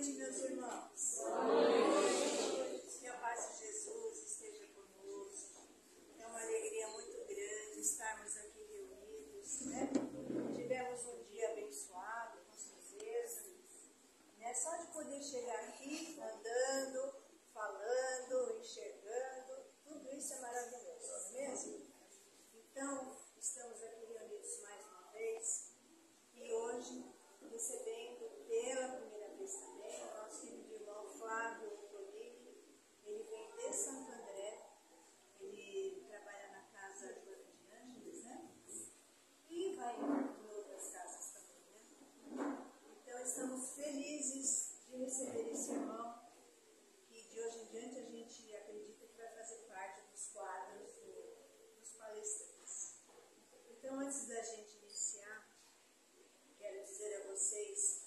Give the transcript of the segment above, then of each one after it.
noite, meus irmãos. Boa noite. Que a paz de Jesus esteja conosco. É uma alegria muito grande estarmos aqui reunidos, né? Tivemos um dia abençoado, com certeza, né? Só de poder chegar aqui, andando, falando, enxergando, tudo isso é maravilhoso, não é mesmo? Então, estamos aqui reunidos mais uma vez e hoje recebendo pela primeira vez também o nosso querido irmão Flávio Tonini. Ele vem de Santo André, ele trabalha na casa Joana de Ângeles, né? E vai em outras casas também, né? Então estamos felizes de receber esse irmão, que de hoje em diante a gente acredita que vai fazer parte dos quadros dos palestrantes. Então, antes da gente iniciar, quero dizer a vocês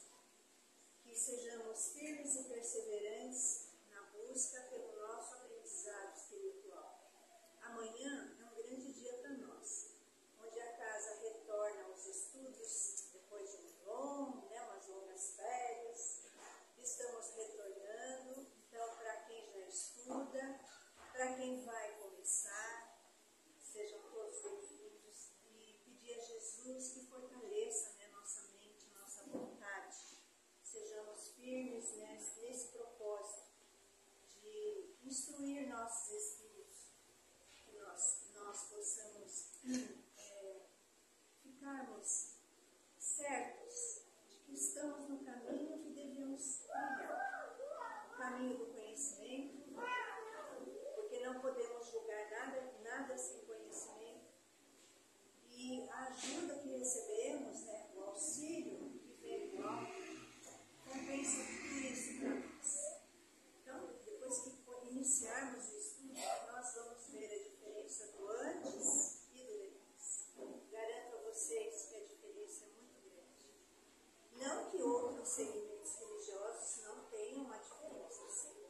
que sejamos firmes e perseverantes na busca pelo nosso aprendizado espiritual. Amanhã é um grande dia para nós, onde a casa retorna aos estudos depois de umas longas férias. Estamos retornando, então, para quem já estuda, para quem vai começar, sejam todos bem-vindos e pedir a Jesus que fortaleça, né, nossa mente, nossa vontade. Sejamos firmes, né, nesse propósito de instruir nossos espíritos, que nós possamos ficarmos certos de que estamos no caminho que devemos trilhar, o caminho do conhecimento, porque não podemos julgar nada sem conhecimento, e a ajuda que recebemos, né, o auxílio que vem do alto, compensa tudo isso para nós. Então, depois que iniciarmos o estudo, nós vamos ver a diferença do antes e do depois. Garanto a vocês que a diferença é muito grande. Não que outros segmentos religiosos não tenham uma diferença, sim.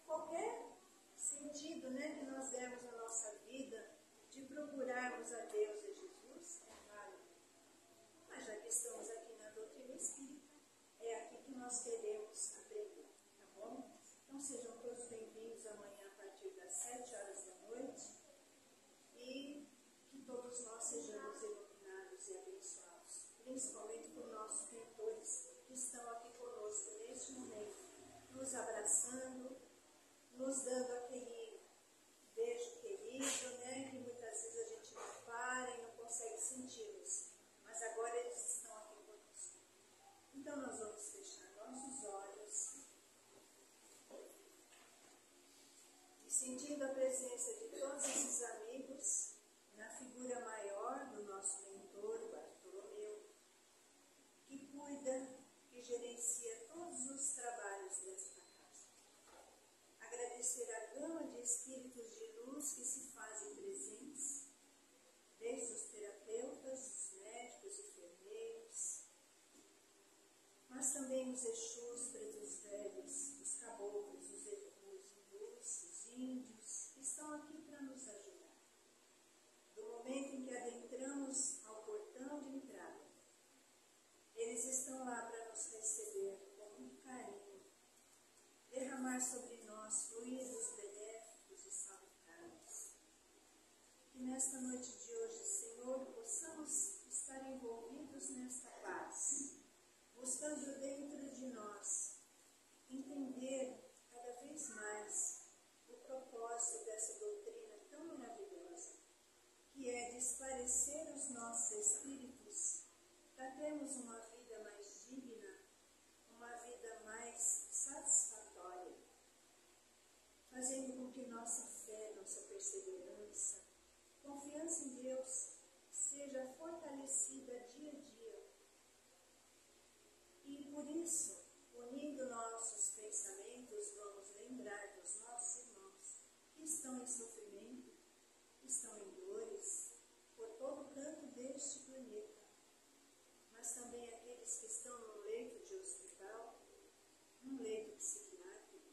Qualquer sentido, né, que nós demos à nossa vida, de procurarmos a Deus e Jesus, é válido. Mas já que estamos aqui na doutrina espírita, é aqui que nós queremos aprender, tá bom? Então sejam todos bem-vindos amanhã a partir das 7 horas da noite e que todos nós sejamos iluminados e abençoados, principalmente por nossos mentores que estão aqui conosco neste momento, nos abraçando, nos dando aquele beijo querido, né, que muitas vezes a gente não para e não consegue senti-los, mas agora eles estão aqui conosco. Então nós vamos fechar nossos olhos e sentindo a presença de todos esses amigos na figura maior do nosso mentor, o Bartolomeu, que cuida, que gerencia todos os trabalhos desta casa. Agradecer a gama de espíritos de luz que se fazem presentes, desde os terapeutas, os médicos, enfermeiros, mas também os exus, pretos velhos, os caboclos, os hindus, os índios, que estão aqui para nos ajudar. Do momento em que adentramos ao portão de entrada, eles estão lá para nos receber com muito carinho, derramar sobre nós fluidos benéficos e salutares. Que nesta noite de hoje, Senhor, possamos estar envolvidos nesta paz, buscando dentro de nós entender cada vez mais o propósito dessa doutrina tão maravilhosa, que é de esclarecer os nossos espíritos para termos uma vida mais digna, uma vida mais satisfatória, fazendo com que nossa fé, nossa perseverança, confiança em Deus seja fortalecida dia a dia. E por isso, unindo nossos pensamentos, vamos lembrar dos nossos irmãos que estão em sofrimento, que estão em dores, por todo canto deste planeta, mas também aqueles que estão num leito de hospital, num leito psiquiátrico,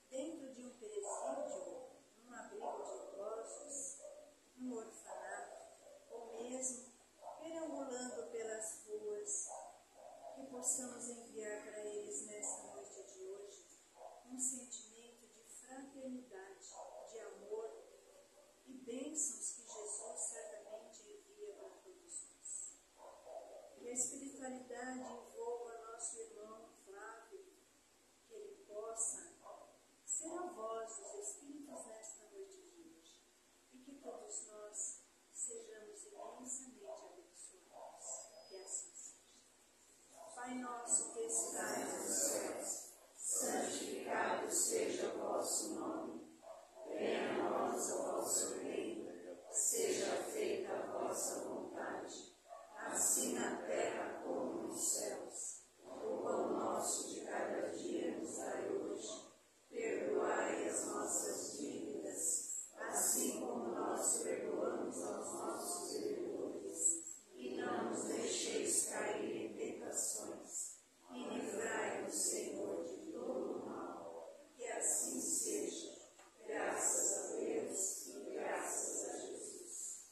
dentro de um presídio, num abrigo de idosos, num orfanato, ou mesmo perambulando pelas ruas, que possamos enviar para eles nesta noite de estais nos céus, santificado seja o vosso nome. Venha a nós o vosso reino, seja feita a vossa vontade, assim na terra como nos céus. O pão nosso de cada dia nos dai hoje. Perdoai as nossas dívidas, assim como nós perdoamos aos nossos devedores. E não nos deixeis cair em tentações, e livrai-nos, Senhor, de todo o mal. Que assim seja. Graças a Deus e graças a Jesus.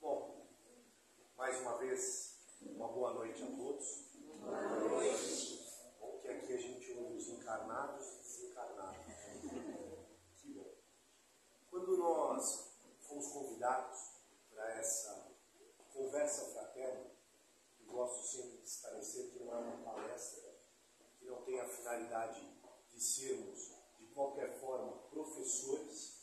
Bom, mais uma vez, uma boa noite a todos. Boa noite. Bom que aqui a gente ouve os encarnados e desencarnados. Que bom. Quando nós fomos convidados para essa conversa fraterna, eu gosto sempre de esclarecer que não é uma palestra, que não tem a finalidade de sermos, de qualquer forma, professores,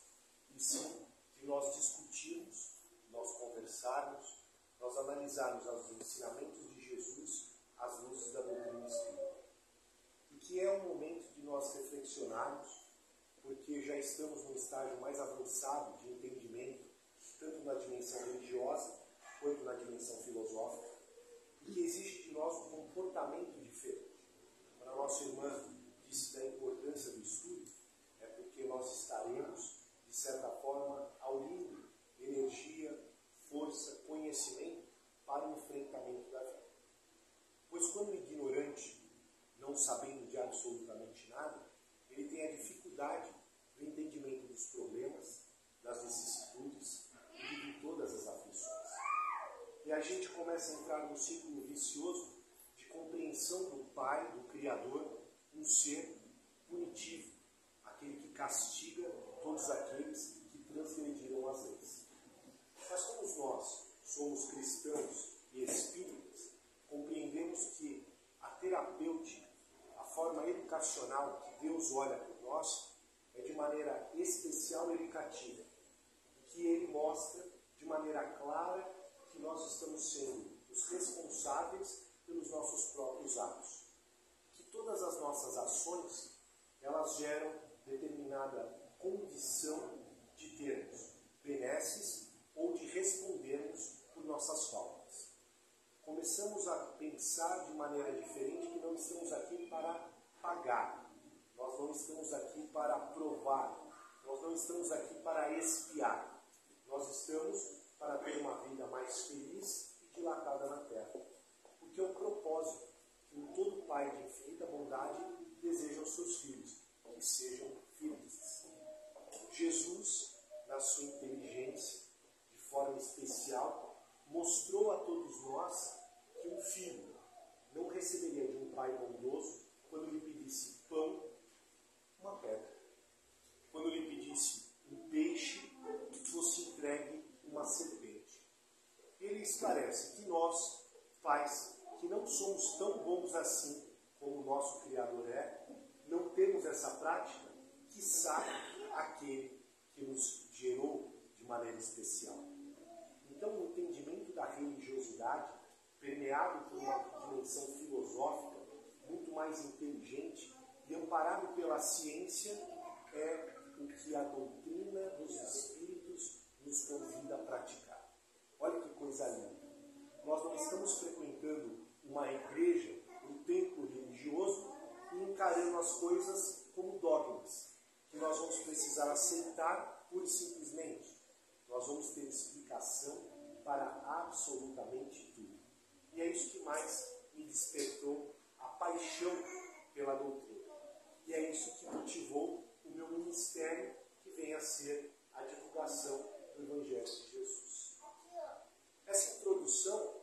e sim de nós discutirmos, nós conversarmos, nós analisarmos os ensinamentos de Jesus às luzes da doutrina espírita. E que é um momento de nós reflexionarmos, porque já estamos num estágio mais avançado de entendimento, tanto na dimensão religiosa, quanto na dimensão filosófica, e que exige de nós um comportamento diferente. Quando a nossa irmã disse da importância do estudo, é porque nós estaremos, de certa forma, aurindo energia, força, conhecimento para o enfrentamento da vida. Pois quando o ignorante, não sabendo de absolutamente nada, ele tem a dificuldade do entendimento dos problemas, das vicissitudes e de todas as aflições. E a gente começa a entrar num círculo vicioso de compreensão do Pai, do Criador, um ser punitivo, aquele que castiga todos aqueles que transgrediram as leis. Mas como nós somos cristãos e espíritas, compreendemos que a terapêutica, a forma educacional que Deus olha por nós, é de maneira especial e educativa, que Ele mostra de maneira clara que nós estamos sendo os responsáveis pelos nossos próprios atos. Que todas as nossas ações, elas geram determinada condição de termos benesses ou de respondermos por nossas faltas. Começamos a pensar de maneira diferente que não estamos aqui para pagar, nós não estamos aqui para provar, nós não estamos aqui para expiar, nós estamos para ter uma vida mais feliz e dilatada na Terra. Porque é o propósito que um todo Pai de infinita bondade deseja aos seus filhos, que sejam felizes. Jesus, na sua inteligência, de forma especial, mostrou a todos nós que um filho não receberia de um pai bondoso quando lhe pedisse pão, uma pedra. Quando lhe pedisse um peixe, fosse entregue uma serpente. Ele esclarece que nós, pais, que não somos tão bons assim como o nosso Criador é, não temos essa prática, quiçá aquele que nos gerou de maneira especial. Então, o entendimento da religiosidade, permeado por uma dimensão filosófica muito mais inteligente e amparado pela ciência, é o que a doutrina dos Espíritos nos convida a praticar. Olha que coisa linda. Nós não estamos frequentando uma igreja, um templo religioso e encarando as coisas como dogmas, que nós vamos precisar aceitar pura e simplesmente. Nós vamos ter explicação para absolutamente tudo. E é isso que mais me despertou a paixão pela doutrina. E é isso que motivou o meu ministério, que vem a ser a divulgação do Evangelho de Jesus. Essa introdução,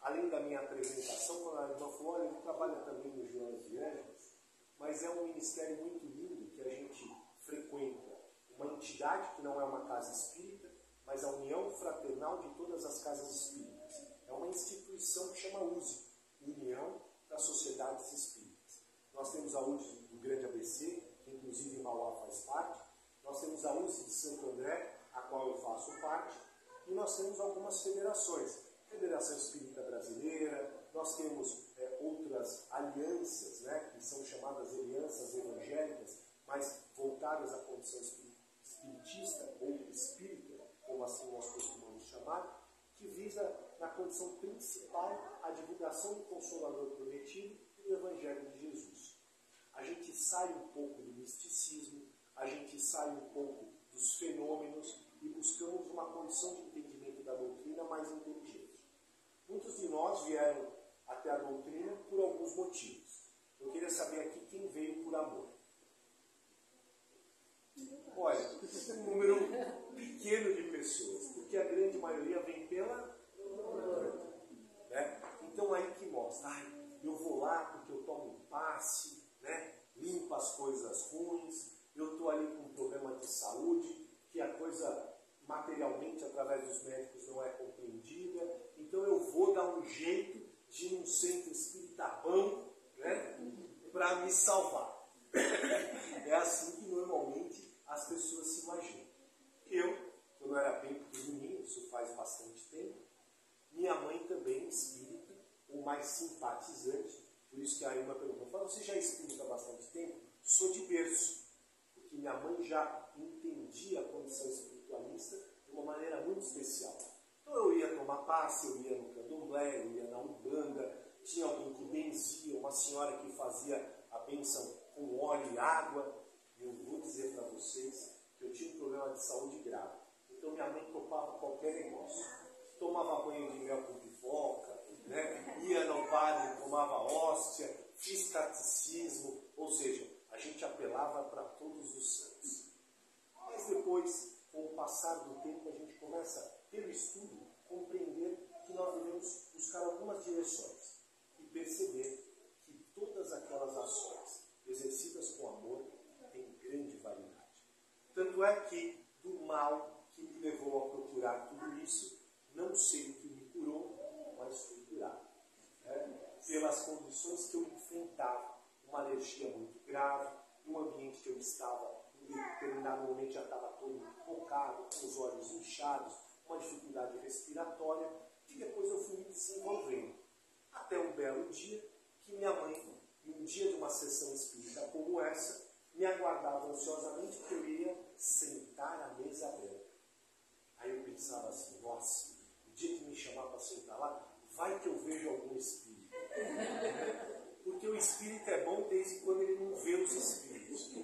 além da minha apresentação, quando a irmã falou, olha, ele trabalha também no João de Ângeles, mas é um ministério muito lindo que a gente frequenta. Uma entidade que não é uma casa espírita, mas a união fraternal de todas as casas espíritas. É uma instituição que chama USE, União das Sociedades Espíritas. Nós temos a USE do Grande ABC, que inclusive Mauá faz parte. Nós temos a USE de Santo André, a qual eu faço parte. E nós temos algumas federações Congregação Espírita Brasileira, nós temos outras alianças, né, que são chamadas alianças evangélicas, mas voltadas à condição espiritista ou espírita, como assim nós costumamos chamar, que visa, na condição principal, a divulgação do Consolador prometido e do Evangelho de Jesus. A gente sai um pouco do misticismo, a gente sai um pouco dos fenômenos e buscamos uma condição de entendimento da doutrina mais inteligente. Muitos de nós vieram até a doutrina por alguns motivos. Eu queria saber aqui quem veio por amor. Olha, um número pequeno de pessoas, porque a grande maioria vem pela dor, né? Então aí que mostra, eu vou lá porque eu tomo um passe, né? Limpo as coisas ruins, eu estou ali com um problema de saúde, que a coisa materialmente através dos médicos não é compreendida, então eu vou dar um jeito de ir num centro espírita bom, né? Para me salvar. É assim que normalmente as pessoas se imaginam. Eu, quando era bem pequenininho, isso faz bastante tempo, minha mãe também espírita, ou mais simpatizante, por isso que a Ilma perguntou, você já é espírita há bastante tempo? Sou de berço, porque minha mãe já entendia a condição espiritualista de uma maneira muito especial. Então eu ia tomar passe, eu ia no candomblé, eu ia na umbanda, tinha alguém que benzia, uma senhora que fazia a bênção com óleo e água. Eu vou dizer para vocês que eu tinha um problema de saúde grave. Então minha mãe topava qualquer negócio. Tomava banho de mel com pipoca, né? Ia no padre, tomava hóstia, fiz catecismo, ou seja, a gente apelava para todos os santos. Mas depois, com o passar do tempo, a gente começa, pelo estudo, compreender que nós devemos buscar algumas direções e perceber que todas aquelas ações exercidas com amor têm grande validade. Tanto é que do mal que me levou a procurar tudo isso, não sei o que me curou, mas fui curado. Pelas condições que eu enfrentava, uma alergia muito grave, num ambiente que eu estava, em determinado momento já estava todo focado, com os olhos inchados, uma dificuldade respiratória, e depois eu fui me desenvolvendo. Até um belo dia, que minha mãe, em um dia de uma sessão espírita como essa, me aguardava ansiosamente que eu ia sentar à mesa branca. Aí eu pensava assim, nossa, o dia que me chamar para sentar lá, vai que eu vejo algum espírito. Porque o espírito é bom desde quando ele não vê os espíritos.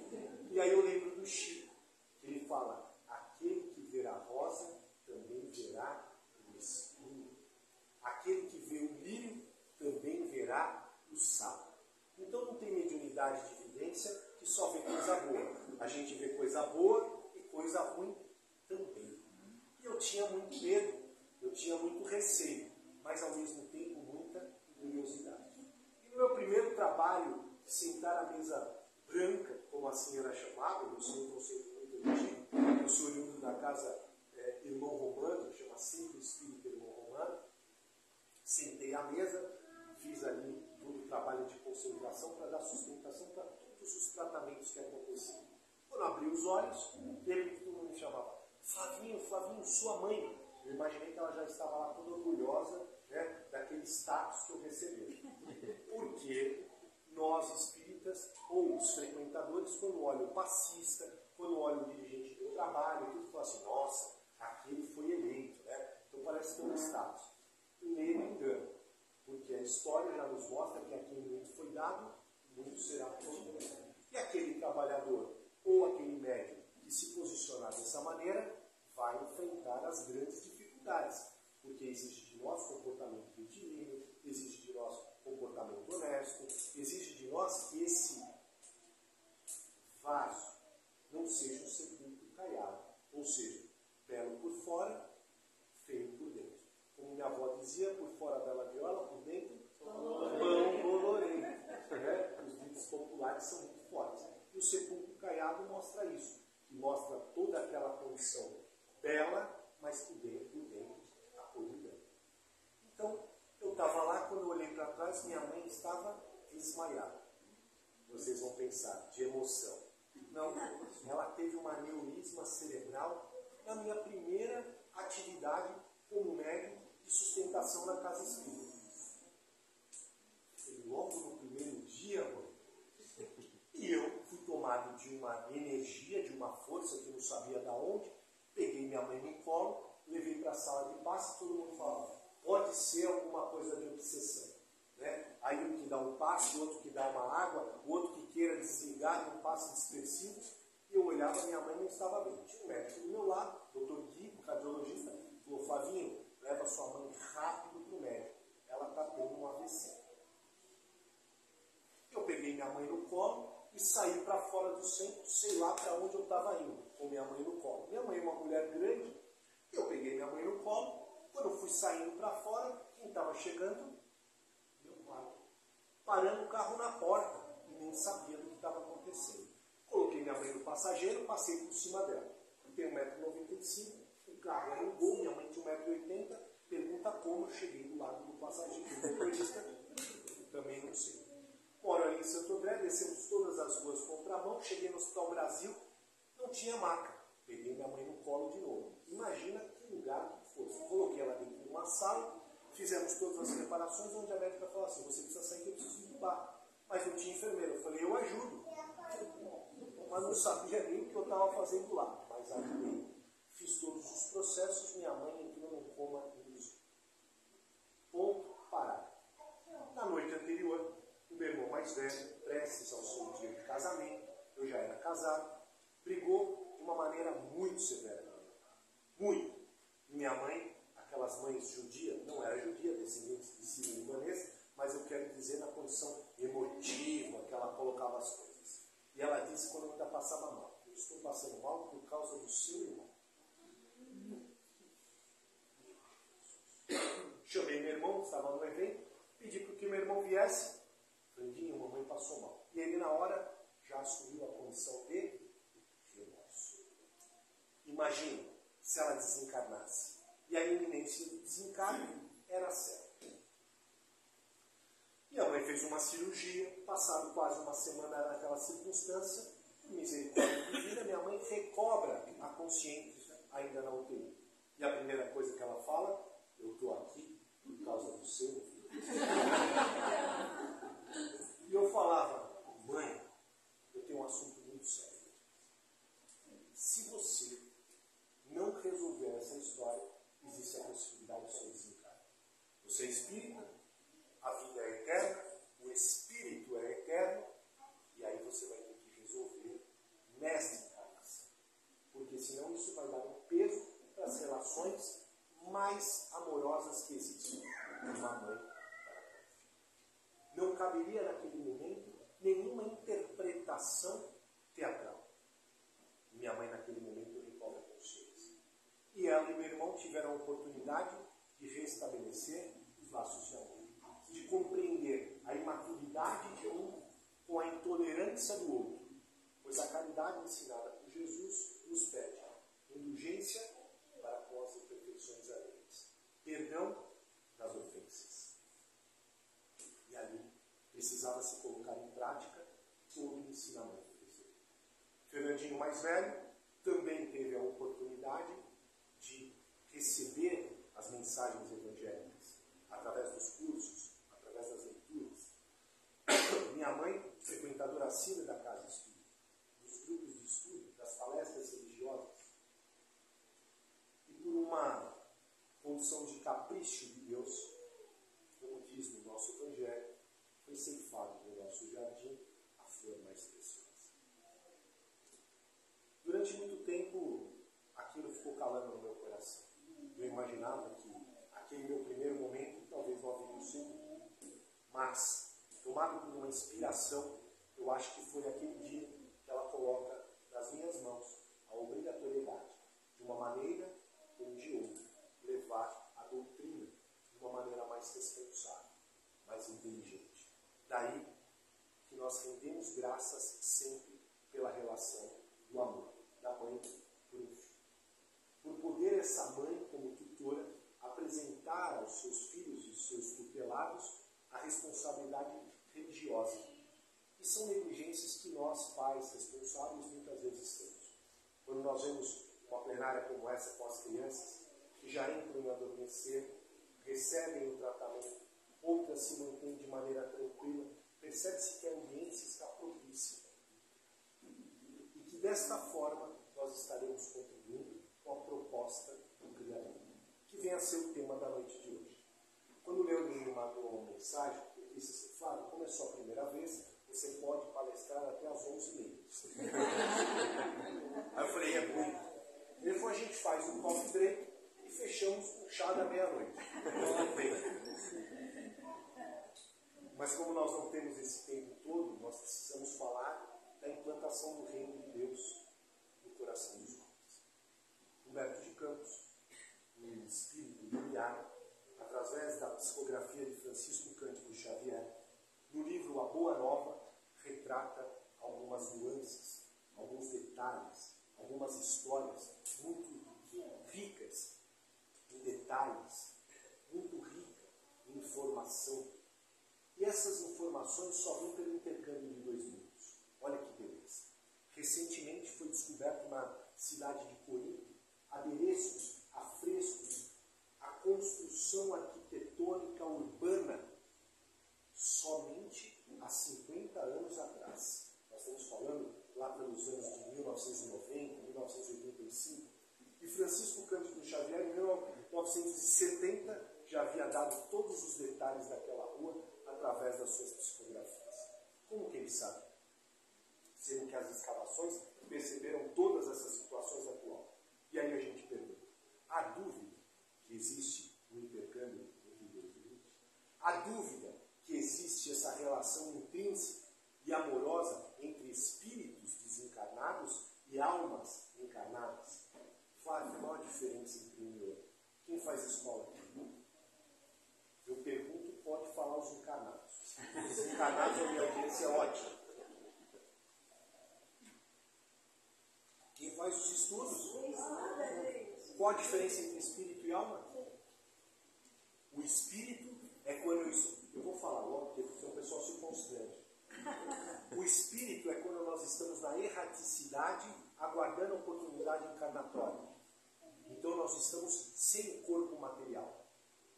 E aí eu lembro do Chico, que ele fala, aquele que ver a rosa também verá o espinho. Aquele que vê o lírio também verá o sapo. Então não tem mediunidade de evidência que só vê coisa boa. A gente vê coisa boa e coisa ruim também. E eu tinha muito medo, eu tinha muito receio, mas ao mesmo tempo muita curiosidade. E no meu primeiro trabalho, de sentar à mesa branca, como assim era chamado, eu sou um conceito muito antigo, eu sou oriundo da casa Irmão Romano, chama Centro Espírita Irmão Romano, sentei à mesa, fiz ali todo o trabalho de concentração para dar sustentação para todos os tratamentos que aconteciam. Quando eu abri os olhos, lembro que todo mundo me chamava, Flavinho, Flavinho, sua mãe. Eu imaginei que ela já estava lá toda orgulhosa, né, daquele status que eu recebi. Porque nós espíritas, ou os frequentadores, quando olham o passista, quando olham o dirigente do trabalho, tudo fala assim, nossa, aquele foi eleito, né? Então parece ter um status. Primeiro engano, porque a história já nos mostra que a quem muito foi dado, muito será pedido. E aquele trabalhador, ou aquele médium, que se posicionar dessa maneira, vai enfrentar as grandes dificuldades, porque exige de nós comportamento retilíneo, exige de nós comportamento honesto, exige de nós que esse vaso não seja um sepulcro caiado, ou seja, belo por fora, feio por dentro. Como minha avó dizia, por fora bela viola, por dentro, pão bolorento. Os ditos populares são muito fortes. E o sepulcro caiado mostra isso, que mostra toda aquela condição bela, mas por dentro a podridão. Então, eu estava lá, quando eu olhei para trás, minha mãe estava desmaiada. Vocês vão pensar, de emoção. Não, ela teve um aneurisma cerebral na minha primeira atividade como médico de sustentação na casa espírita. E logo no primeiro dia, mãe, e eu fui tomado de uma energia, de uma força que não sabia de onde, peguei minha mãe no colo, levei para a sala de passe e todo mundo falava, pode ser alguma coisa de obsessão. Né? Aí um que dá um passe, o outro que dá uma água, o outro que queira desligar de um passe dispersivo. E eu olhava, minha mãe não estava bem. Tinha um médico do meu lado, doutor Gui, cardiologista, falou, Flavinho, leva sua mãe rápido para o médico. Ela está tendo um AVC. Eu peguei minha mãe no colo e saí para fora do centro, sei lá para onde eu estava indo, com minha mãe no colo. Minha mãe é uma mulher grande, eu peguei minha mãe no colo. Quando eu fui saindo para fora, quem estava chegando? Meu pai. Parando o carro na porta e nem sabia do que estava acontecendo. Coloquei minha mãe no passageiro, passei por cima dela. Eu tenho 1,95 m, o carro era um Gol, minha mãe tinha 1,80 m. Pergunta como eu cheguei do lado do passageiro. Do motorista, também não sei. Moro ali em Santo André, descemos todas as ruas contramão, cheguei no Hospital Brasil, não tinha maca. Peguei minha mãe no colo de novo. Imagina que lugar que fosse. Coloquei ela dentro de uma sala, fizemos todas as preparações, onde a médica falou assim, você precisa sair que eu preciso limpar. Mas não tinha enfermeira. Eu falei, eu ajudo. Mas não sabia nem o que eu estava fazendo lá. Mas ajudei. Fiz todos os processos, minha mãe entrou num coma induzido. Ponto, parado. Na noite anterior, o meu irmão mais velho, prestes ao seu dia de casamento, eu já era casado, brigou de uma maneira muito severa. Muito. Minha mãe, aquelas mães judias, não era judia, descendentes de sírio libanês, mas eu quero dizer na condição emotiva que ela colocava as coisas. E ela disse quando ainda passava mal, eu estou passando mal por causa do seu irmão. Chamei meu irmão, que estava no evento, pedi para que meu irmão viesse. Fandinho, mamãe passou mal. E ele na hora já assumiu a condição de remorso. Imagina se ela desencarnasse. E a iminência do desencarne era certa. Minha mãe fez uma cirurgia, passado quase uma semana naquela circunstância, misericórdia divina, minha mãe recobra a consciência ainda na UTI. E a primeira coisa que ela fala, eu estou aqui por causa do seu filho. E eu falava, mãe, eu tenho um assunto muito sério. Se você não resolver essa história, existe a possibilidade de seu desencarne. Você é espírita, a vida é eterna, o espírito é eterno, e aí você vai ter que resolver nesta encarnação. Porque senão isso vai dar um peso para as relações mais amorosas que existem. Uma mãe para a filha. Não caberia naquele momento nenhuma interpretação teatral. Minha mãe naquele momento recobra a consciência. E ela e meu irmão tiveram a oportunidade de restabelecer os laços de amor. De compreender a imaturidade de um com a intolerância do outro. Pois a caridade ensinada por Jesus nos pede indulgência para com as imperfeições alheias. Perdão das ofensas. E ali precisava se colocar em prática todo o ensinamento de Jesus. Fernandinho mais velho também teve a oportunidade de receber as mensagens evangélicas através dos cursos, através das leituras. Minha mãe, frequentadora assídua da casa espírita, dos grupos de estudo, das palestras religiosas, e por uma condição de capricho de Deus, como diz no nosso Evangelho, foi ceifado do nosso jardim a flor mais preciosa. Durante muito tempo, aquilo ficou calando no meu coração. Eu imaginava que aquele meu primeiro momento talvez não haveria um segundo. Mas, tomado por uma inspiração, eu acho que foi aquele dia que ela coloca nas minhas mãos a obrigatoriedade, de uma maneira ou de outra, levar a doutrina de uma maneira mais responsável, mais inteligente. Daí que nós rendemos graças sempre pela relação do amor, da mãe por um filho. Por poder essa mãe, como tutora, apresentar aos seus filhos e seus tutelados a responsabilidade religiosa. E são negligências que nós, pais responsáveis, muitas vezes temos. Quando nós vemos uma plenária como essa com as crianças, que já entram em adormecer, recebem o tratamento, outras se mantêm de maneira tranquila. Percebe-se que a ambiência está propícia. E que desta forma nós estaremos contribuindo com a proposta do Criador, que vem a ser o tema da noite de hoje. Quando o Leandro me mandou uma mensagem, ele disse assim: Flávio, como é sua primeira vez, você pode palestrar até às 11h30. Aí eu falei: é muito. Ele falou: a gente faz um coffee break e fechamos com chá da meia-noite. Mas como nós não temos esse tempo todo, nós precisamos falar da implantação do reino de Deus no coração dos homens. Humberto de Campos, um espírito lumiar, através da psicografia de Francisco Cândido Xavier, no livro A Boa Nova, retrata algumas nuances, alguns detalhes, algumas histórias muito ricas em detalhes, muito ricas em informação. E essas informações só vêm pelo intercâmbio de dois mundos. Olha que beleza. Recentemente foi descoberto na cidade de Corinto adereços, afrescos, a construção arquitetônica urbana somente há 50 anos atrás. Nós estamos falando lá pelos anos de 1990, 1985. E Francisco Cândido Xavier, em 1970, já havia dado todos os detalhes daquela rua através das suas psicografias. Como que ele sabe? Sendo que as escavações perceberam todas essas situações atuais. E aí a gente pergunta: há dúvida que existe um intercâmbio entre Deus e Deus? Há dúvida que existe essa relação intrínseca e amorosa entre espíritos desencarnados e almas encarnadas? Flávio, qual a diferença entre um e outro? Quem faz escola aqui? Eu pergunto, pode falar os encarnados. Os encarnados, a minha audiência é ótima. Quem faz os estudos? Qual a diferença entre espírito e alma? O espírito é quando eu vou falar logo, porque senão o pessoal se constrange. O espírito é quando nós estamos na erraticidade, aguardando a oportunidade encarnatória. Então nós estamos sem o corpo material.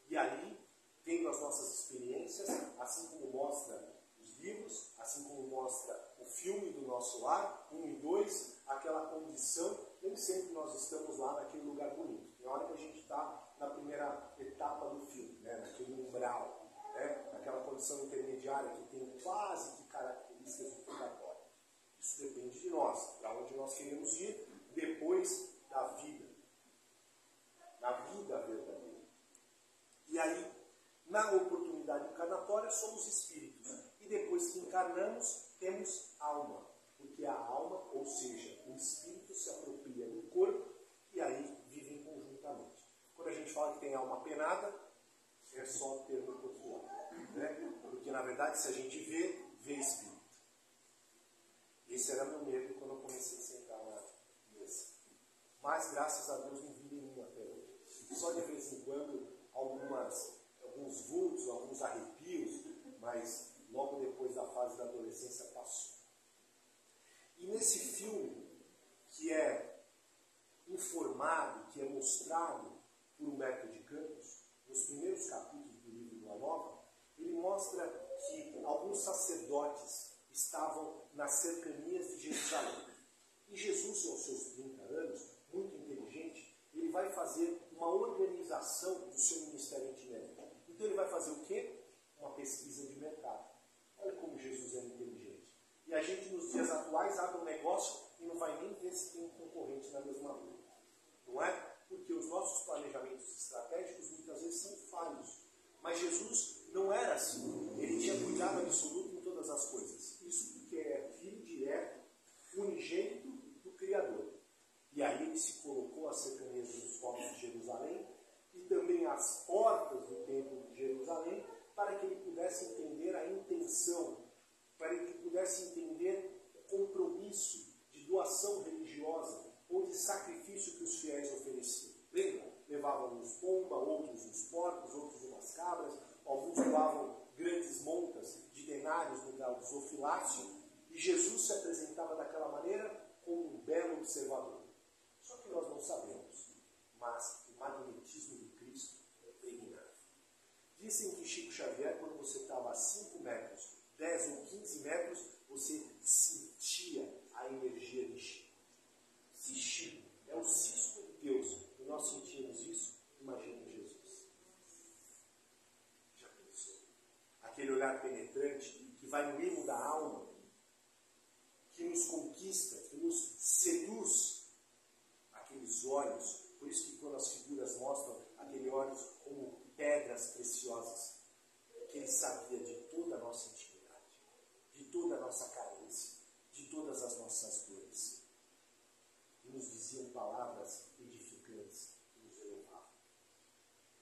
E ali, tendo as nossas experiências, assim como mostra os livros, assim como mostra o filme do Nosso Lar, 1 e 2, aquela condição, nem sempre nós estamos lá naquele lugar bonito. Tem hora que a gente está na primeira etapa do filme, né? Naquele umbral, né? Naquela condição intermediária que tem quase que características do purgatório. Isso depende de nós, para onde nós queremos ir depois da vida. Na vida verdadeira. E aí, na oportunidade encarnatória, somos espíritos. E depois que encarnamos, temos alma. Porque a alma, ou seja, o espírito se apropria do corpo e aí vivem conjuntamente. Quando a gente fala que tem alma penada, é só termo popular. Né? Porque, na verdade, se a gente vê espírito. Esse era meu medo quando eu comecei a sentar na mesa. Mas, graças a Deus, não vi nenhum até hoje. Só de vez em quando, alguns vultos, alguns arrepios, mas logo depois da fase da adolescência passou. E nesse filme, que é informado, que é mostrado por Humberto de Campos, nos primeiros capítulos do livro Boa Nova, ele mostra que alguns sacerdotes estavam nas cercanias de Jerusalém. E Jesus, aos seus 30 anos, muito inteligente, ele vai fazer uma organização do seu ministério itinerante. Então ele vai fazer o quê? Uma pesquisa de mercado. Olha como Jesus é inteligente. E a gente, nos dias atuais, abre um negócio e não vai nem ver se tem um concorrente na mesma rua. Não é? Porque os nossos planejamentos estratégicos muitas vezes são falhos. Mas Jesus não era assim. Ele tinha cuidado absoluto em todas as coisas. Isso porque é filho direto, unigênito do Criador. E aí ele se colocou às cercanias dos povos de Jerusalém e também às portas do templo de Jerusalém, para que ele pudesse entender a intenção, para que ele pudesse entender o compromisso de doação religiosa ou de sacrifício que os fiéis ofereciam. Lembra? Levavam uns pomba, outros uns porcos, outros umas cabras, alguns doavam grandes montas de denários no gasofilácio, e Jesus se apresentava daquela maneira como um belo observador. Só que nós não sabemos, mas o magnetismo de Cristo é impregnado. Dizem que Chico Xavier, quando você estava a 5 metros, 10 ou 15 metros, você sentia a energia de Chico. Se Chico é o cisco de Deus e nós sentimos isso, imagine Jesus. Já pensou? Aquele olhar penetrante que vai no imo da alma, que nos conquista, que nos seduz. Aqueles olhos, por isso que quando as figuras mostram aqueles olhos como pedras preciosas, que ele sabia de toda a nossa intimidade, de toda a nossa carência, de todas as nossas dores. E nos diziam palavras edificantes que nos elevavam.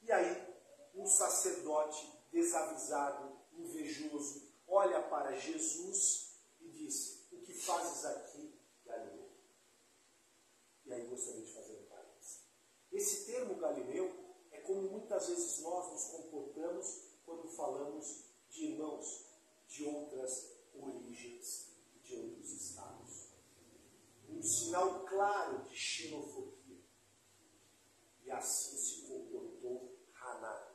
E aí, um sacerdote desavisado, invejoso, olha para Jesus e diz: o que fazes aqui, Galileu? E aí gostaria de fazer um parênteses. Esse termo Galileu é como muitas vezes nós nos comportamos quando falamos de irmãos de outras origens, de outros estados. Um sinal claro de xenofobia. E assim se comportou Haná,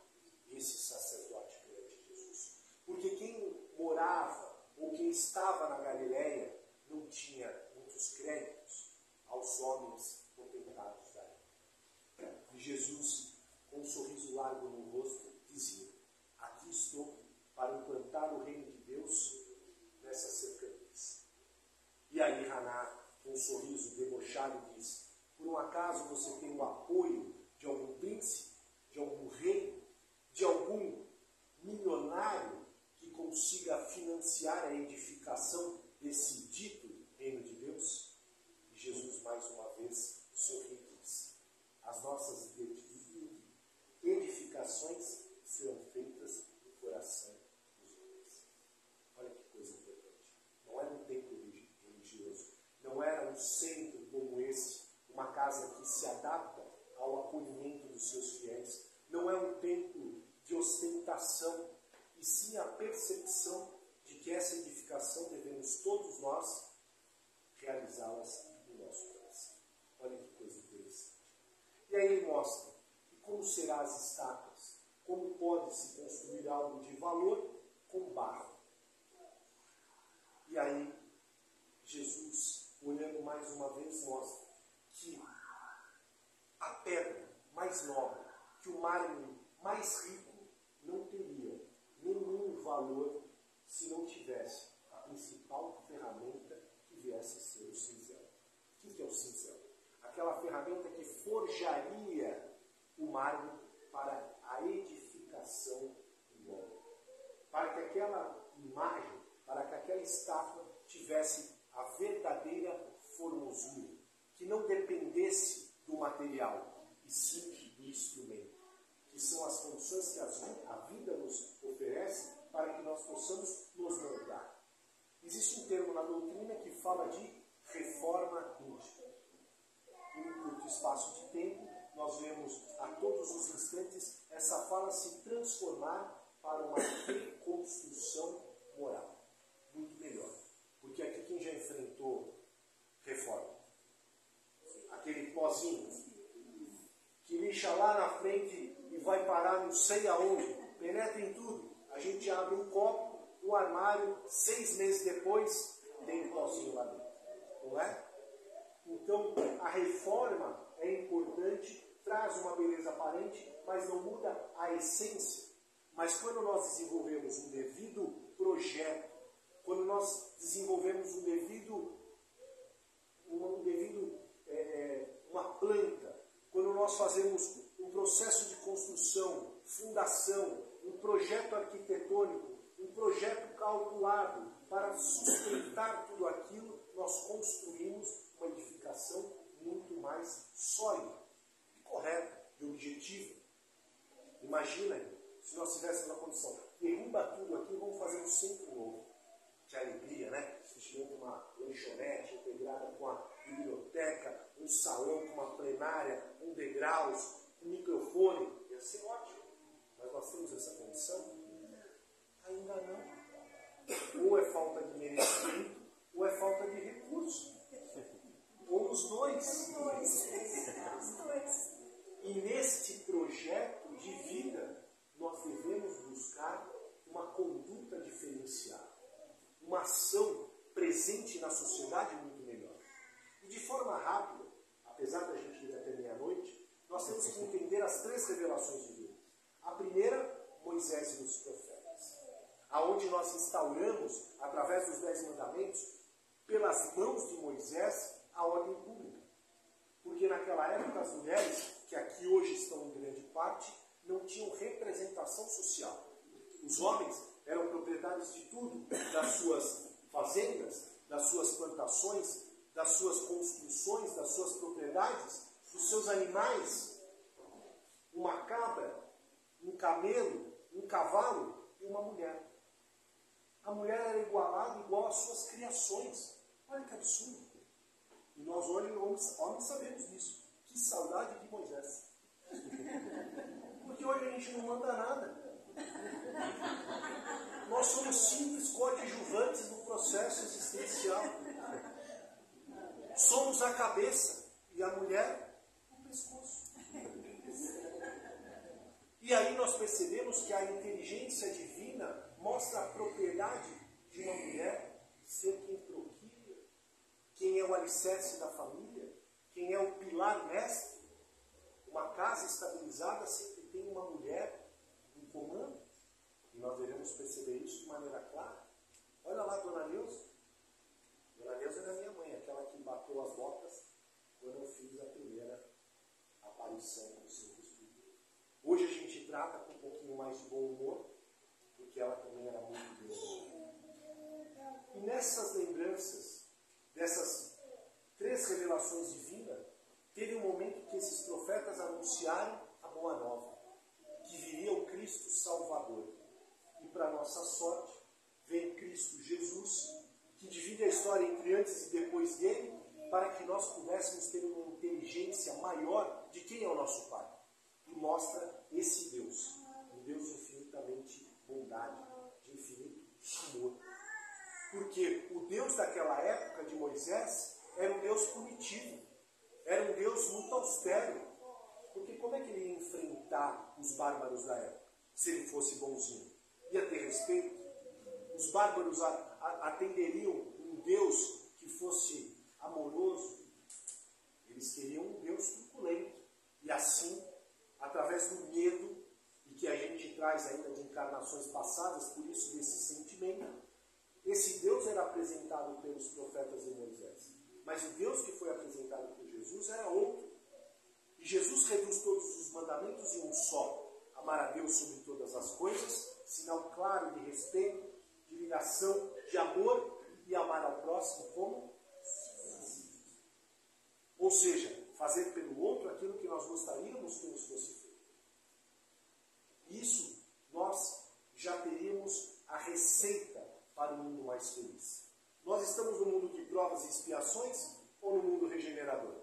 esse sacerdote perante Jesus. Porque quem morava ou quem estava na Galileia não tinha muitos créditos aos homens potentados da época. E Jesus, com um sorriso largo no rosto, dizia: aqui estou para implantar o reino de Deus nessas cercanias. E aí Haná, com um sorriso debochado, diz: por um acaso você tem o apoio de algum príncipe, de algum rei, de algum milionário que consiga financiar a edificação desse dito reino de Deus? E Jesus mais uma vez sorri e diz: as nossas edificações serão feitas no coração dos homens. Olha que coisa importante. Não era um templo religioso, não era um centro como esse, uma casa que se adapta ao acolhimento dos seus fiéis. Não é um templo de ostentação, e sim a percepção de que essa edificação devemos todos nós realizá-las no nosso coração. Olha que coisa interessante. E aí ele mostra como serão as estátuas, como pode-se construir algo de valor com barro. E aí Jesus, olhando mais uma vez, mostra que a pedra mais nobre, que o mármore mais rico, não teria nenhum valor se não tivesse a principal ferramenta que viesse a ser o cinzel. O que é o cinzel? Aquela ferramenta que forjaria o mármore para a edificação do homem. Para que aquela imagem, para que aquela estátua tivesse a verdadeira formosura, que não dependesse do material, e sim do instrumento, que são as condições que a vida nos oferece para que nós possamos nos moldar. Existe um termo na doutrina que fala de reforma íntima. Em um curto espaço de tempo, nós vemos a todos os instantes essa fala se transformar para uma reconstrução moral. Muito melhor. Porque aqui quem já enfrentou reforma? Aquele pozinho que lixa lá na frente e vai parar não sei aonde, penetra em tudo. A gente abre um copo, um armário, 6 meses depois, tem um pozinho lá dentro. Não é? Então, a reforma é importante, traz uma beleza aparente, mas não muda a essência. Mas quando nós desenvolvemos um devido projeto, quando nós desenvolvemos uma planta, quando nós fazemos um processo de construção, fundação, um projeto arquitetônico, um projeto calculado para sustentar tudo aquilo, nós construímos uma edificação muito mais sólida, correta e objetiva. Imagina se nós tivéssemos a condição, derruba tudo aqui, vamos fazer um centro novo. Que alegria, né? Monta uma lanchonete integrada com a biblioteca, um salão com uma plenária, um degraus, um microfone. Ia ser ótimo. Mas nós temos essa condição? Ainda não. Ou é falta de merecimento, ou é falta de recurso. Ou os dois. E neste projeto de vida, nós devemos aonde nós instauramos, através dos 10 mandamentos, pelas mãos de Moisés, a ordem pública. Porque naquela época as mulheres, que aqui hoje estão em grande parte, não tinham representação social. Os homens eram proprietários de tudo, das suas fazendas, das suas plantações, das suas construções, das suas propriedades, dos seus animais. Uma cabra, um camelo, um cavalo e uma mulher. A mulher era igual às suas criações. Olha que absurdo. E nós homens sabemos disso. Que saudade de Moisés. Porque hoje a gente não manda nada. Nós somos simples coadjuvantes no processo existencial. Somos a cabeça e a mulher o pescoço. E aí nós percebemos que a inteligência divina mostra a propriedade de uma mulher ser quem procria, quem é o alicerce da família, quem é o pilar mestre. Uma casa estabilizada sempre tem uma mulher em comando. E nós devemos perceber isso de maneira clara. Olha lá, Dona Neuza. Dona Neuza era minha mãe, aquela que bateu as botas quando eu fiz a primeira aparição no Santo Espírito. Hoje a gente trata com um pouquinho mais de bom humor, porque ela também era muito boa. E nessas lembranças, dessas 3 revelações divinas, teve um momento que esses profetas anunciaram a boa nova, que viria o Cristo Salvador. E para nossa sorte, vem Cristo Jesus, que divide a história entre antes e depois dele, para que nós pudéssemos ter uma inteligência maior de quem é o nosso Pai. E mostra esse Deus, um Deus infinitamente bondade, de infinito amor. Porque o Deus daquela época de Moisés era um Deus punitivo, era um Deus muito austero. Porque como é que ele ia enfrentar os bárbaros da época, se ele fosse bonzinho? Ia ter respeito? Os bárbaros atenderiam um Deus que fosse amoroso? Eles queriam um Deus truculento. E assim, através do medo, e que a gente traz ainda de encarnações passadas, por isso desse sentimento, esse Deus era apresentado pelos profetas de Moisés. Mas o Deus que foi apresentado por Jesus era outro. E Jesus reduz todos os mandamentos em um só: amar a Deus sobre todas as coisas, sinal claro de respeito, de ligação, de amor, e amar ao próximo como? Ou seja, fazer pelo outro aquilo que nós gostaríamos que nos fosse feito. Isso nós já teríamos a receita para um mundo mais feliz. Nós estamos no mundo de provas e expiações ou no mundo regenerador?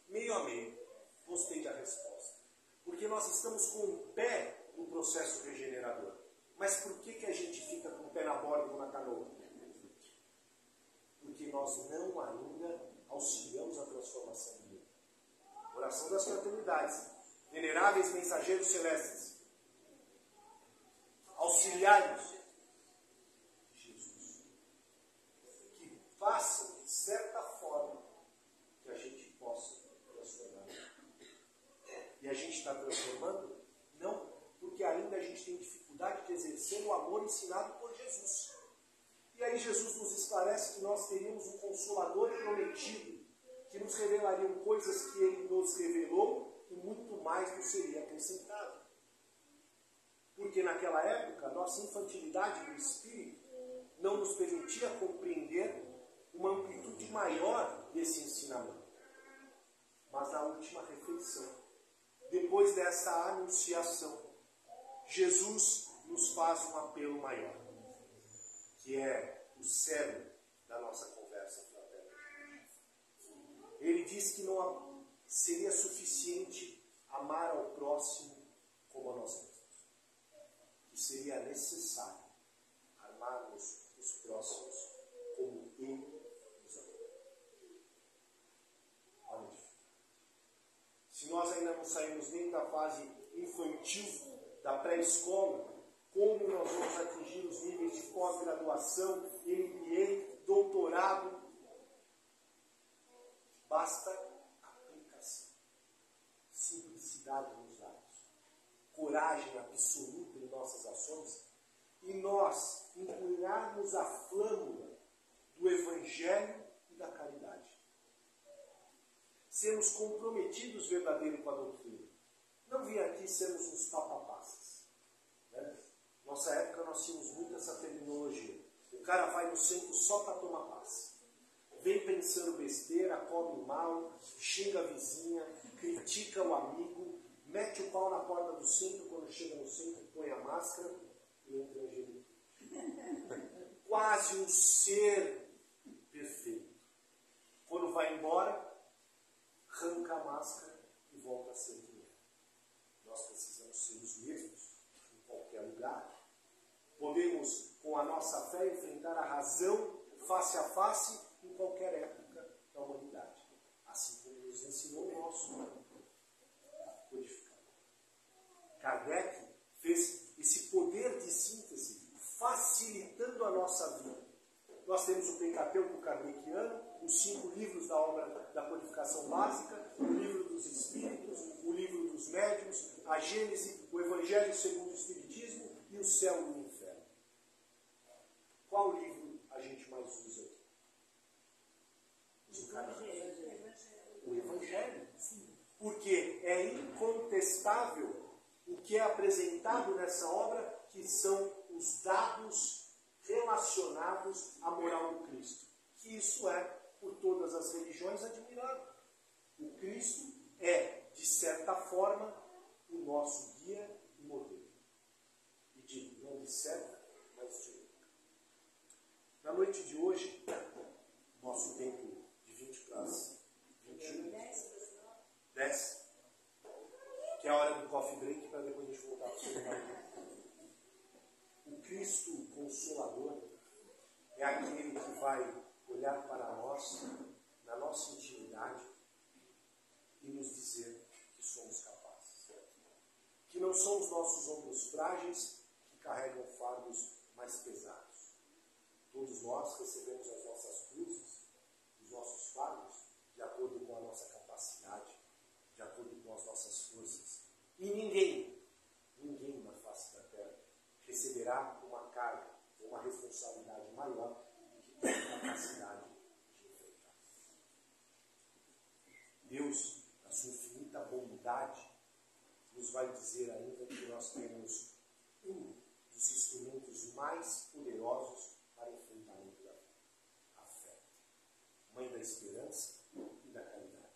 Meio a meio. Gostei da resposta. Porque nós estamos com o pé no processo regenerador. Mas por que a gente fica com o pé na borda ou na canoa? Porque nós não ainda auxiliamos a transformação do mundo. Oração das fraternidades. Veneráveis mensageiros celestes, auxiliai-nos, Jesus, que faça de certa forma que a gente possa transformar. E a gente está transformando não porque ainda a gente tem dificuldade de exercer o amor ensinado por Jesus. E aí Jesus nos esclarece que nós teríamos um Consolador prometido, que nos revelariam coisas que Ele nos revelou e muito mais nos seria acrescentado. Porque naquela época, nossa infantilidade do Espírito não nos permitia compreender uma amplitude maior desse ensinamento. Mas na última refeição, depois dessa anunciação, Jesus nos faz um apelo maior, que é o cerne da nossa conversa fraterna. Ele diz que não seria suficiente amar ao próximo como a nós mesmos. Que seria necessário amarmos os próximos como Ele nos amou. Olha a dificuldade. Se nós ainda não saímos nem da fase infantil, da pré-escola, como nós vamos atingir os níveis de pós-graduação, MBA, doutorado? Basta aplicação, simplicidade nos lábios, coragem absoluta em nossas ações e nós empunharmos a flâmula do Evangelho e da caridade. Sermos comprometidos verdadeiro com a doutrina. Não vir aqui sermos uns papapassas. Né? Nossa época nós tínhamos muito essa terminologia. O cara vai no centro só para tomar paz. Vem pensando besteira, come mal, xinga a vizinha, critica o amigo, mete o pau na porta do centro, quando chega no centro põe a máscara e entra angelical. Quase um ser perfeito. Quando vai embora, arranca a máscara e volta a ser quem é. Nós precisamos ser os mesmos em qualquer lugar. Podemos, com a nossa fé, enfrentar a razão face a face em qualquer época da humanidade. Assim como nos ensinou o nosso codificador. Kardec fez esse poder de síntese facilitando a nossa vida. Nós temos o Pentateuco kardeciano, os 5 livros da obra da codificação básica, o livro dos Espíritos, o livro dos Médiuns, a Gênese, o Evangelho segundo o Espiritismo e o Céu e o Inferno. Qual livro a gente mais usa aqui? Os encarnados. O Evangelho. Porque é incontestável o que é apresentado nessa obra, que são os dados relacionados à moral do Cristo. Que isso é, por todas as religiões, admirável. O Cristo é, de certa forma, o nosso guia e modelo. E digo, não de certa, mas de outra. Na noite de hoje, nosso tempo de 20 para as 21, 10, que é a hora do coffee break, para depois a gente voltar para o celular. O Cristo Consolador é aquele que vai olhar para nós, na nossa intimidade, e nos dizer que somos capazes. Que não são os nossos ombros frágeis que carregam fardos mais pesados. Todos nós recebemos as nossas cruzes, os nossos fardos, de acordo com a nossa capacidade, de acordo com as nossas forças. E ninguém na face da terra receberá uma carga, uma responsabilidade maior do que tem a capacidade de enfrentar. Deus, na sua infinita bondade, nos vai dizer ainda que nós temos um dos instrumentos mais poderosos para o enfrentamento da vida: a fé, mãe da esperança e da caridade.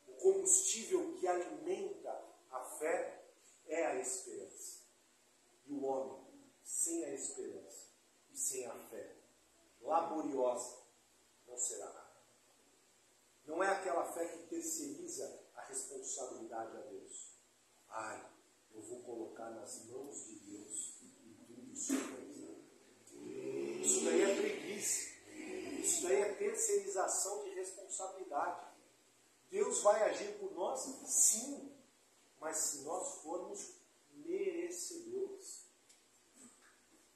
O combustível que alimenta a fé é a esperança. E o homem, sem a esperança e sem a fé laboriosa, não será nada. Não é aquela fé que terceiriza a responsabilidade a Deus. Ai, eu vou colocar nas mãos de Deus e tudo se realizar. Isso daí é preguiça. Isso daí é terceirização de responsabilidade. Deus vai agir por nós? Sim. Mas se nós formos merecedores.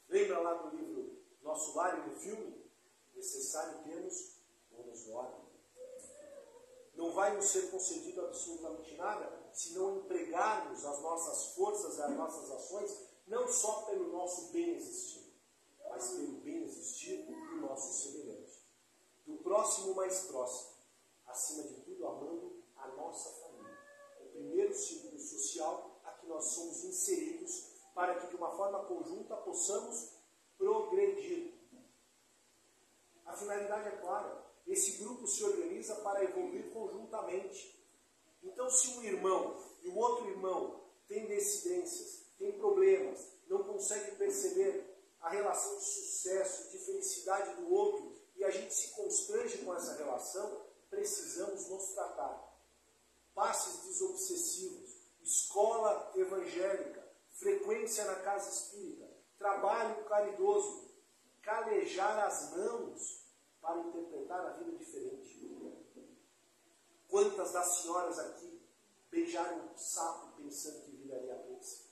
Lembra lá do livro Nosso Lar e no filme? Necessário termos bônus ordem. Não vai nos ser concedido absolutamente nada se não empregarmos as nossas forças e as nossas ações, não só pelo nosso bem existir, mas pelo bem existir do nosso semelhante. Do próximo mais próximo. Acima de tudo, amando a nossa família. O primeiro círculo social a que nós somos inseridos para que de uma forma conjunta possamos progredir. A finalidade é clara. Esse grupo se organiza para evoluir conjuntamente. Então, se um irmão e o outro irmão têm dissidências, têm problemas, não conseguem perceber a relação de sucesso, de felicidade do outro, e a gente se constrange com essa relação, precisamos nos tratar. Passes desobsessivos, escola evangélica, frequência na casa espírita, trabalho caridoso, calejar as mãos para interpretar a vida diferente. Quantas das senhoras aqui beijaram um sapo pensando que viraria príncipe?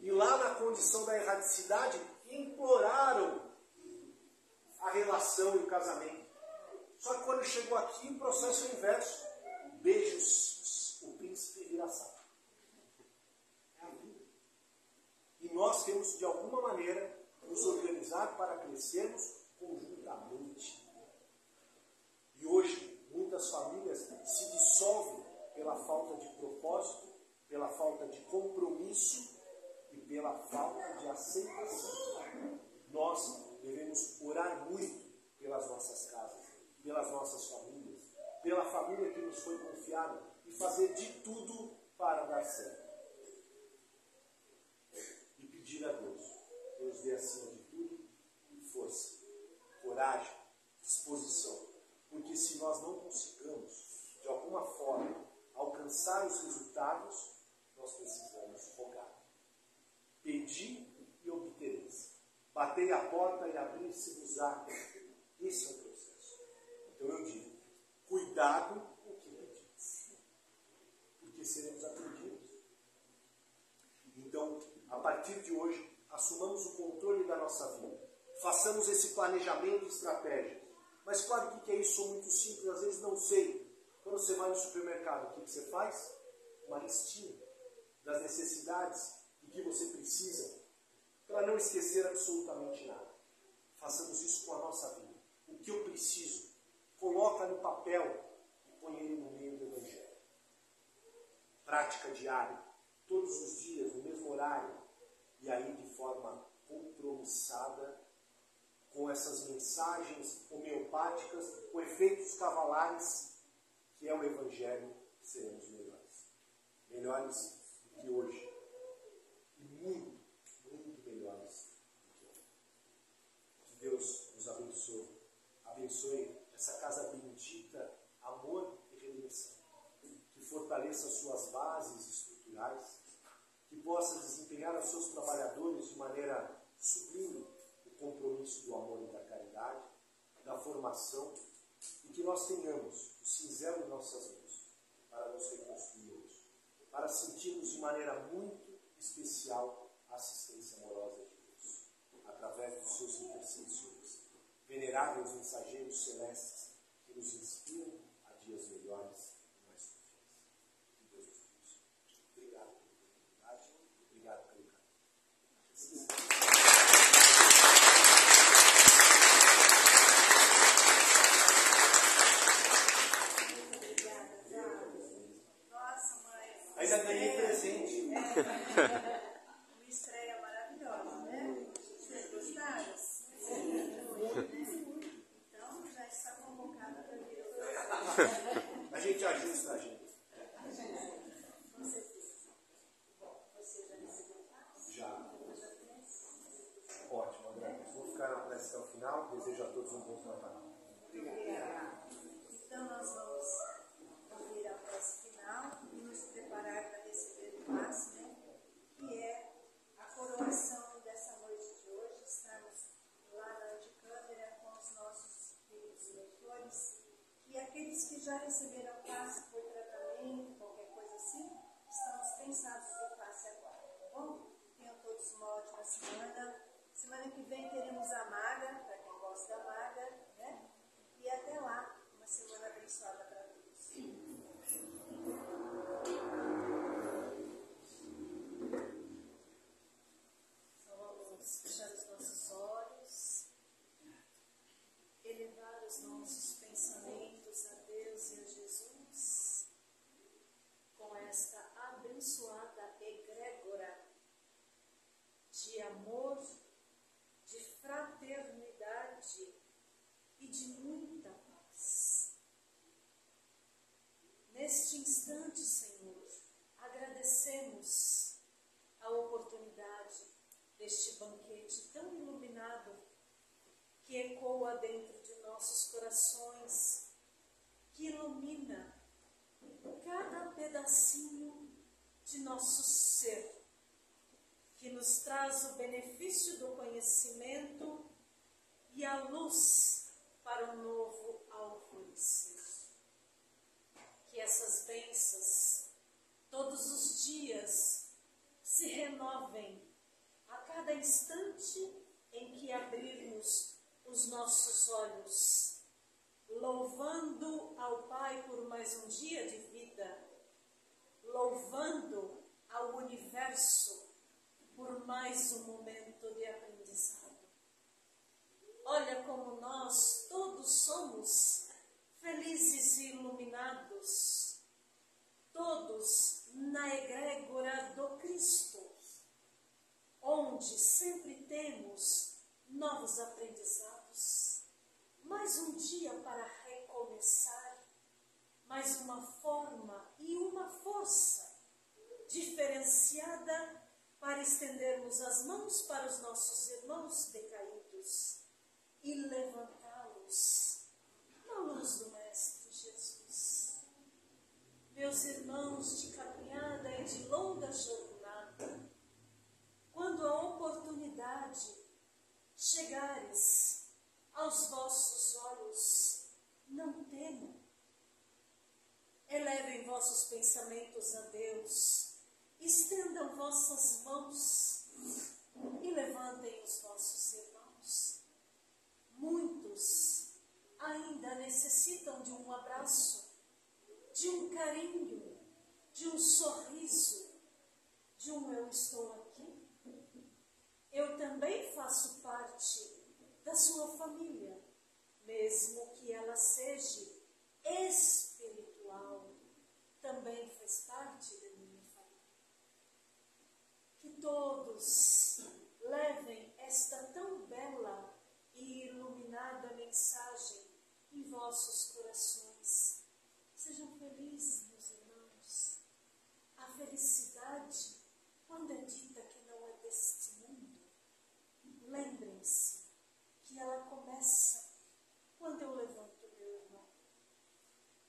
E lá na condição da erradicidade, imploraram a relação e o casamento. Só que quando chegou aqui, o processo é o inverso. Beijos, o príncipe vira sapo. casar para crescermos conjuntamente. E hoje, muitas famílias se dissolvem pela falta de propósito, pela falta de compromisso e pela falta de aceitação. Nós devemos orar muito pelas nossas casas, pelas nossas famílias, pela família que nos foi confiada e fazer de tudo para dar certo. E pedir a Deus, Deus dê acima de tudo força, coragem, disposição. Porque se nós não consigamos, de alguma forma, alcançar os resultados, nós precisamos rogar. Pedir e obtereis. Batei a porta e abrir-se-vos-á. Esse é o processo. Então eu digo, cuidado com o que pedis, porque seremos atendidos. Então, a partir de hoje, assumamos o controle da nossa vida. Façamos esse planejamento estratégico. Mas claro que é isso, sou muito simples, às vezes não sei. Quando você vai no supermercado, o que você faz? Uma listinha das necessidades, do que você precisa, para não esquecer absolutamente nada. Façamos isso com a nossa vida. O que eu preciso, coloca no papel e põe ele no meio do Evangelho. Prática diária, todos os dias, no mesmo horário, e aí de forma compromissada, com essas mensagens homeopáticas, com efeitos cavalares, que é o Evangelho, seremos melhores. Melhores do que hoje. E muito, muito melhores do que hoje. Que Deus nos abençoe. Abençoe essa casa bendita, amor e redenção. Que fortaleça suas bases estruturais. Que possa desempenhar os seus trabalhadores de maneira sublime o compromisso do amor e da caridade, da formação, e que nós tenhamos o cinzel em nossas mãos para nos reconstruirmos, para sentirmos de maneira muito especial a assistência amorosa de Deus, através dos seus intercessores, veneráveis mensageiros celestes que nos inspiram a dias melhores e mais confiança. Que Deus nos abençoe. Obrigado pela oportunidade, obrigado pelo carinho. Ainda ganhei presente. Uma estreia maravilhosa, né? Vocês gostaram? Então, já está convocada para vir A gente ajusta a gente. Com certeza. Você já recebeu? Já. Ótimo, André. Vou ficar na prece até o final. Desejo a todos um bom trabalho. Obrigada. Então, nós vamos ouvir a prece final e nos preparar para receber o passe, né? Que é a coroação dessa noite de hoje. Estamos lá na antecâmara com os nossos queridos leitores e aqueles que já receberam passe por tratamento, qualquer coisa assim, estamos pensados no passe agora, tá bom? Tenham todos uma ótima semana. Semana que vem teremos a Maga, para quem gosta da Maga, né? E até lá, uma semana abençoada para todos. Então vamos fechar os nossos olhos, elevar os nossos pensamentos a Deus e a Jesus, com esta abençoada egrégora de amor, de fraternidade e de muita paz. Neste instante, Senhor, agradecemos a oportunidade deste banquete tão iluminado que ecoa dentro de nossos corações, que ilumina cada pedacinho de nosso ser, que nos traz o benefício do conhecimento e a luz para um novo alvorecer. Que essas bênçãos, todos os dias, se renovem a cada instante em que abrirmos os nossos olhos, louvando ao Pai por mais um dia de vida, louvando ao universo por mais um momento de aprendizado. Olha como nós todos somos felizes e iluminados, todos na egrégora do Cristo, onde sempre temos novos aprendizados, mais um dia para recomeçar, mais uma forma e uma força diferenciada para estendermos as mãos para os nossos irmãos decaídos e levantá-los na luz do Mestre Jesus. Meus irmãos de caminhada e de longa jornada, quando a oportunidade chegares aos vossos olhos, não temam. Elevem vossos pensamentos a Deus, estendam vossas mãos e levantem os vossos irmãos. Muitos ainda necessitam de um abraço, de um carinho, de um sorriso, de um eu estou aqui. Eu também faço parte da sua família, mesmo que ela seja espiritual, também faz parte da minha família. Que todos levem esta tão bela e iluminada mensagem em vossos corações. Sejam felizes, meus irmãos. A felicidade, quando é dita que não é deste mundo, lembrem-se que ela começa quando eu levanto meu irmão.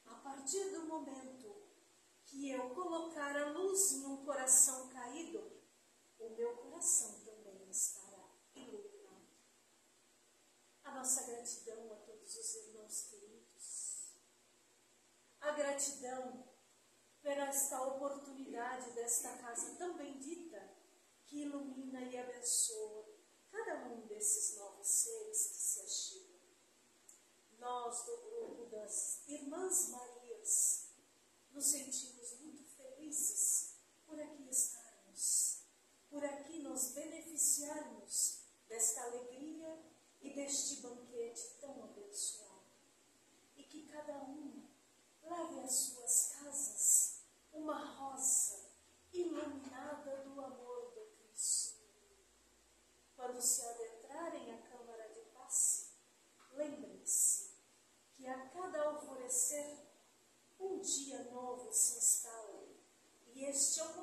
A partir do momento que eu colocar a luz em um coração caído, o meu coração também estará iluminado. A nossa gratidão a todos os irmãos queridos. A gratidão por esta oportunidade desta casa tão bendita, que ilumina e abençoa cada um desses novos seres que se achegam. Nós, do grupo das Irmãs Marias, nos sentimos muito felizes por aqui estarmos, por aqui nos beneficiarmos desta alegria e deste banquete tão abençoado. E que cada um leve às suas casas uma rosa iluminada do amor do Cristo. Quando se adentrarem a câmara de passe, lembrem-se que a cada alvorecer um dia novo se instala, e este é o